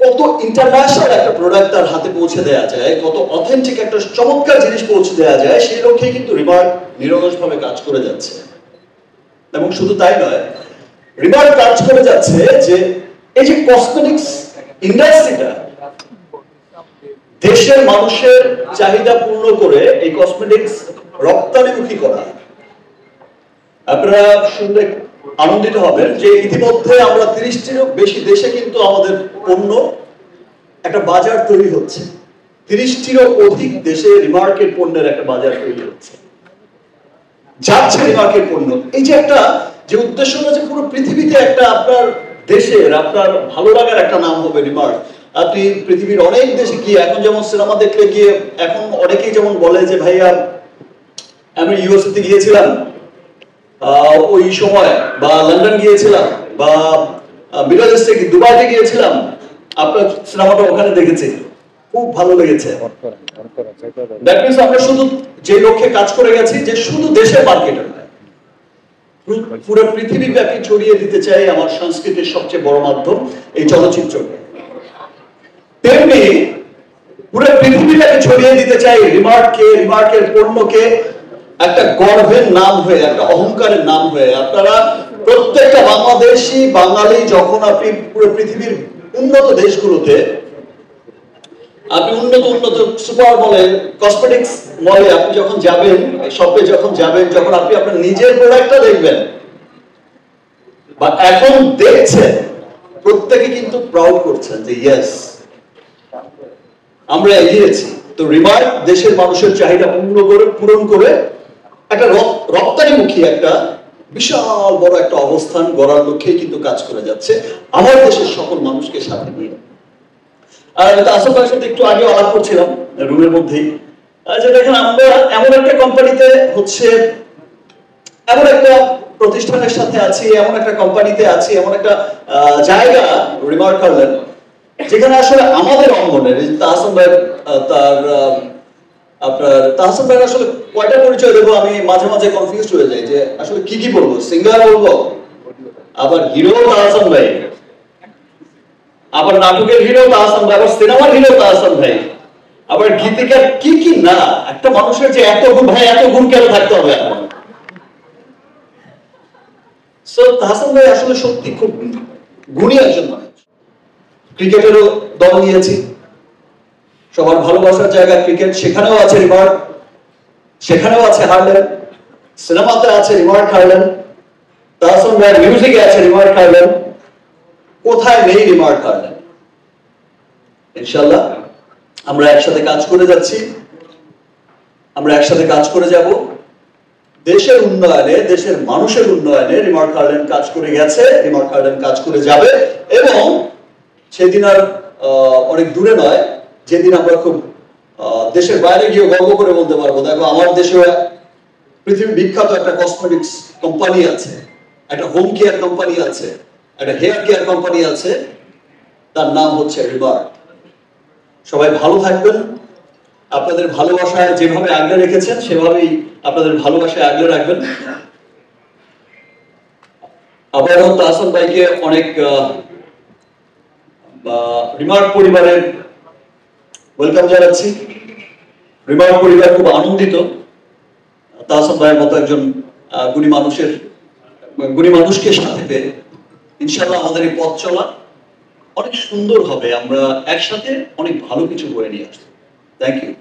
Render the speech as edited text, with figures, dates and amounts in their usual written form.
কত ইন্টারন্যাশনাল একটা প্রোডাক্ট তার হাতে পৌঁছে দেওয়া যায়, কত অথেন্টিক একটা চমৎকার জিনিস পৌঁছে দেওয়া যায়, সেই লক্ষ্যে কিন্তু রিমার্ক নিরলসভাবে কাজ করে যাচ্ছে। এবং শুধু তাই নয়, রিমার্ক কাজ করে যাচ্ছে যে এই যে কসমেটিক্স ইন্ডাস্ট্রিটা, দেশের মানুষের চাহিদা পূর্ণ করে এই কসমেটিক্স রপ্তানিমুখী করা। আপনারা শুনলে আনন্দিত হবেন যে ইতিমধ্যে আমরা 30টিরও বেশি দেশে কিন্তু আমাদের পণ্য একটা বাজার তৈরি হচ্ছে। 30টিরও অধিক দেশে রিমার্কের পণ্যের একটা বাজার তৈরি হচ্ছে, যাচ্ছে রিমার্কের পণ্য। এই যে একটা যে উদ্দেশ্য যে পুরো পৃথিবীতে একটা আপনার দেশের আপনার ভালো লাগার একটা নাম হবে রিমার্ক। আপনি পৃথিবীর অনেক দেশে গিয়ে, এখন যেমন সিনেমা দেখলে গিয়ে এখন অনেকেই যেমন বলে যে ভাইয়া আমি ইউএসএ গিয়েছিলাম ওই সময়, বা লন্ডন গিয়েছিলাম, বা মিডল ইস্টে দুবাইতে গিয়েছিলাম, আপনার সিনেমাটা ওখানে দেখেছি, খুব ভালো লেগেছে। দ্যাট মিন্স আমরা শুধু যে লক্ষ্যে কাজ করে গেছি যে শুধু দেশের মার্কেটে নয়, পুরো পৃথিবী ব্যাপী ছড়িয়ে দিতে চাই আমার সংস্কৃতির সবচেয়ে বড় মাধ্যম এই চলচ্চিত্রকে। তেমনি পুরো পৃথিবী ব্যাপী ছড়িয়ে দিতে চাই রিমার্ককে, রিমার্কের পণ্যকে একটা গর্বের নাম হয়ে, একটা অহংকারের নাম হয়ে। আপনারা প্রত্যেকটা বাংলাদেশি বাঙালি যখন আপনি পুরো পৃথিবীর উন্নত দেশগুলোতে, আপনি উন্নত সুপার মলে, কসমেটিক্স মলে আপনি যখন যাবেন, শপে যখন যাবেন, যখন আপনি আপনার নিজের প্রোডাক্টটা দেখবেন বা এখন দেখছেন, প্রত্যেকে কিন্তু প্রাউড করছেন যে ইয়েস আমরা এগিয়েছি। তো রিমার্ক দেশের মানুষের চাহিদা পূরণ করে একটা রপ্তানিমুখী একটা বিশাল বড় একটা অবস্থান গড়ার লক্ষ্যে কিন্তু কাজ করে যাচ্ছে আমার দেশের সকল মানুষকে সাথে নিয়ে। আর আসল ভাইয়ের সাথে একটু আগে আলাপ করছিলাম রুমের মধ্যেই, যে দেখেন আমরা এমন একটা কোম্পানিতে হচ্ছে, এমন একটা প্রতিষ্ঠানের সাথে আছি, এমন একটা কোম্পানিতে আছি, এমন একটা জায়গা রিমার্ক হারল্যান্ড, যেখানে আসলে আমাদের অঙ্গনের তাহসান ভাই, তার আপনার তাহসান ভাই আসলে কয়টা পরিচয় দেবো আমি মাঝে মাঝে কনফিউজ হয়ে যাই যে আসলে কি কি বলবো। সিঙ্গার বলবো, আবার হিরো তাহসান ভাই, আবার নাটকের হিরো তাহসান ভাই, আবার সিনেমার হিরো তাহসান ভাই, আবার গীতিকার, কি কি না। একটা মানুষের যে এত গুণ, ভাই এত গুণ কেন থাকতে হবে এখন? সো তাহসান ভাই আসলে সত্যি খুব গুণী একজন মানুষ। ক্রিকেটেরও দল নিয়েছি, সবার ভালোবাসার জায়গা ক্রিকেট, সেখানেও আছে রিমার্ক, সেখানেও আছে হারল্যান্ড, সিনেমাতে আছে রিমার্ক হারল্যান্ড, তাহসান ভাইয়ের মিউজিকে আছে রিমার্ক হারল্যান্ড, কোথায় নেই রিমার্ক হারল্যান্ড? ইনশাআল্লাহ আমরা একসাথে কাজ করে যাচ্ছি, আমরা একসাথে কাজ করে যাব দেশের উন্নয়নে, দেশের মানুষের উন্নয়নে। রিমার্ক হারল্যান্ড কাজ করে গেছে, রিমার্ক হারল্যান্ড কাজ করে যাবে, এবং সেদিন আর অনেক দূরে নয় যেদিন আমরা খুব দেশের বাইরে গিয়ে গর্ব করে বলতে পারবো দেখো আমার দেশে পৃথিবী বিখ্যাত একটা কসমেটিক্স কোম্পানি আছে, একটা হোম কেয়ার কোম্পানি আছে, একটা হেয়ার কেয়ার কোম্পানি আছে, তার নাম হচ্ছে রিমার্ক। সবাই ভালো থাকবেন, আপনাদের ভালোবাসায় যেভাবে আগলে রেখেছেন সেভাবেই আপনাদের ভালোবাসায় আগলে রাখবেন। আবারও তাহসান ভাইকে অনেক রিমার্ক পরিবারের ওয়েলকাম জানাচ্ছি। রিমার্ক পরিবার খুব আনন্দিত তাহসান ভাইয়ের মতো একজন গুণী মানুষকে সাথে পেয়ে। ইনশাআল্লাহ আমাদের এই পথ চলা অনেক সুন্দর হবে, আমরা একসাথে অনেক ভালো কিছু করে নিয়ে আসবো। Thank you.